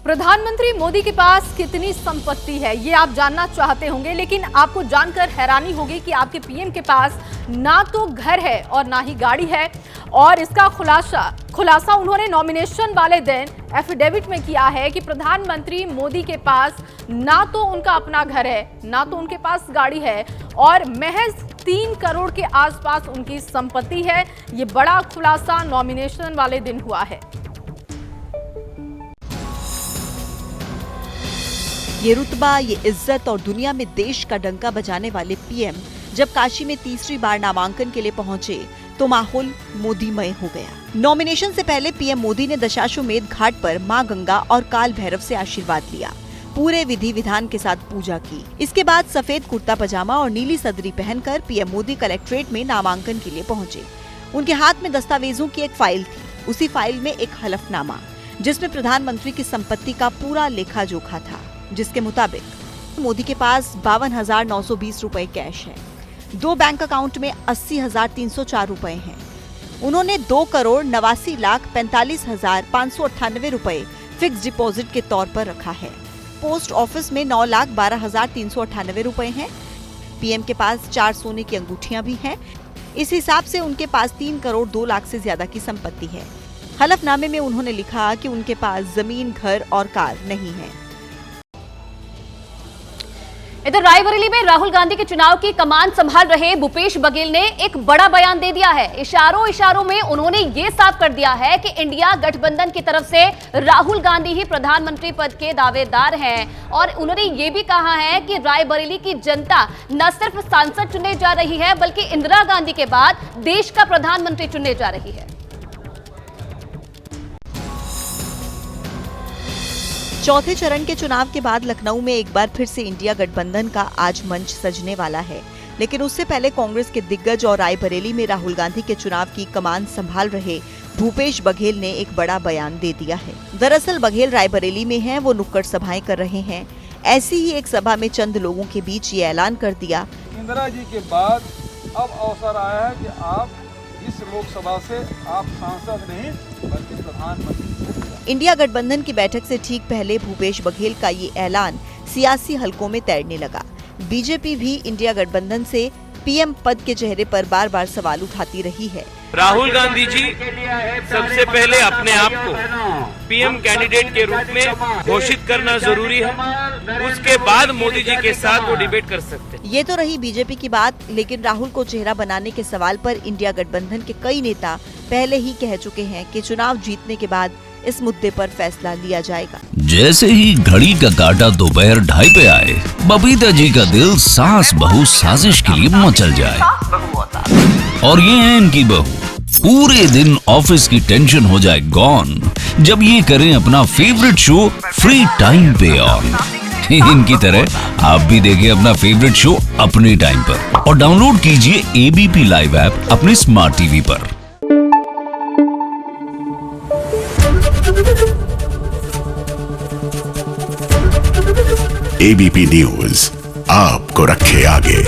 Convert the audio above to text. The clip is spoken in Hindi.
प्रधानमंत्री मोदी के पास कितनी संपत्ति है ये आप जानना चाहते होंगे, लेकिन आपको जानकर हैरानी होगी कि आपके पीएम के पास ना तो घर है और ना ही गाड़ी है। और इसका खुलासा उन्होंने नॉमिनेशन वाले दिन एफिडेविट में किया है कि प्रधानमंत्री मोदी के पास ना तो उनका अपना घर है, ना तो उनके पास गाड़ी है और महज 3 करोड़ के आसपास उनकी संपत्ति है। ये बड़ा खुलासा नॉमिनेशन वाले दिन हुआ है। ये रुतबा, ये इज्जत और दुनिया में देश का डंका बजाने वाले पीएम जब काशी में तीसरी बार नामांकन के लिए पहुंचे तो माहौल मोदीमय हो गया। नॉमिनेशन से पहले पीएम मोदी ने दशाश्वमेध घाट पर मां गंगा और काल भैरव से आशीर्वाद लिया। पूरे विधि विधान के साथ पूजा की। इसके बाद सफेद कुर्ता पजामा और नीली सदरी पहनकर पीएम मोदी कलेक्ट्रेट में नामांकन के लिए पहुंचे। उनके हाथ में दस्तावेजों की एक फाइल थी। उसी फाइल में एक हलफनामा जिसमें प्रधानमंत्री की संपत्ति का पूरा लेखा जोखा था, जिसके मुताबिक मोदी के पास 52,920 रुपए कैश है। 2 बैंक अकाउंट में 80,304 रुपए हैं। उन्होंने 2,82,45,598 रुपए फिक्स डिपॉजिट के तौर पर रखा है। पोस्ट ऑफिस में 9,12,398 रुपए हैं। पीएम के पास 4 सोने की अंगूठियां भी हैं। इस हिसाब से उनके पास 3 करोड़ 2 लाख से ज्यादा की संपत्ति है। हलफनामे में उन्होंने लिखा कि उनके पास जमीन, घर और कार नहीं है। इधर रायबरेली में राहुल गांधी के चुनाव की कमान संभाल रहे भूपेश बघेल ने एक बड़ा बयान दे दिया है। इशारों में उन्होंने ये साफ कर दिया है कि इंडिया गठबंधन की तरफ से राहुल गांधी ही प्रधानमंत्री पद के दावेदार हैं। और उन्होंने ये भी कहा है कि रायबरेली की जनता न सिर्फ सांसद चुनने जा रही है, बल्कि इंदिरा गांधी के बाद देश का प्रधानमंत्री चुनने जा रही है। चौथे चरण के चुनाव के बाद लखनऊ में एक बार फिर से इंडिया गठबंधन का आज मंच सजने वाला है। लेकिन उससे पहले कांग्रेस के दिग्गज और रायबरेली में राहुल गांधी के चुनाव की कमान संभाल रहे भूपेश बघेल ने एक बड़ा बयान दे दिया है। दरअसल बघेल रायबरेली में हैं, वो नुक्कड़ सभाएं कर रहे हैं। ऐसी ही एक सभा में चंद लोगों के बीच ये ऐलान कर दिया, इंदिरा जी के बाद अब अवसर आया है कि आप इस लोकसभा से आप सांसद नहीं बल्कि प्रधानमंत्री। इंडिया गठबंधन की बैठक से ठीक पहले भूपेश बघेल का ये ऐलान सियासी हलकों में तैरने लगा। बीजेपी भी इंडिया गठबंधन से पीएम पद के चेहरे पर बार बार सवाल उठाती रही है। राहुल गांधी जी सबसे पहले अपने आप को पीएम कैंडिडेट के रूप में घोषित करना जरूरी है, उसके बाद मोदी जी के साथ वो डिबेट कर सकते हैं। ये तो रही बीजेपी की बात, लेकिन राहुल को चेहरा बनाने के सवाल पर इंडिया गठबंधन के कई नेता पहले ही कह चुके हैं कि चुनाव जीतने के बाद इस मुद्दे पर फैसला लिया जाएगा। जैसे ही घड़ी का काटा दोपहर 2:30 पे आए, बबीता जी का दिल सास बहू साजिश के लिए मचल जाए। और ये है इनकी बहू, पूरे दिन ऑफिस की टेंशन हो जाए गॉन जब ये करें अपना फेवरेट शो फ्री टाइम पे ऑन। इनकी तरह आप भी देखें अपना फेवरेट शो अपने टाइम पर और डाउनलोड कीजिए एबीपी लाइव ऐप अपने स्मार्ट टीवी पर। एबीपी न्यूज आपको रखे आगे।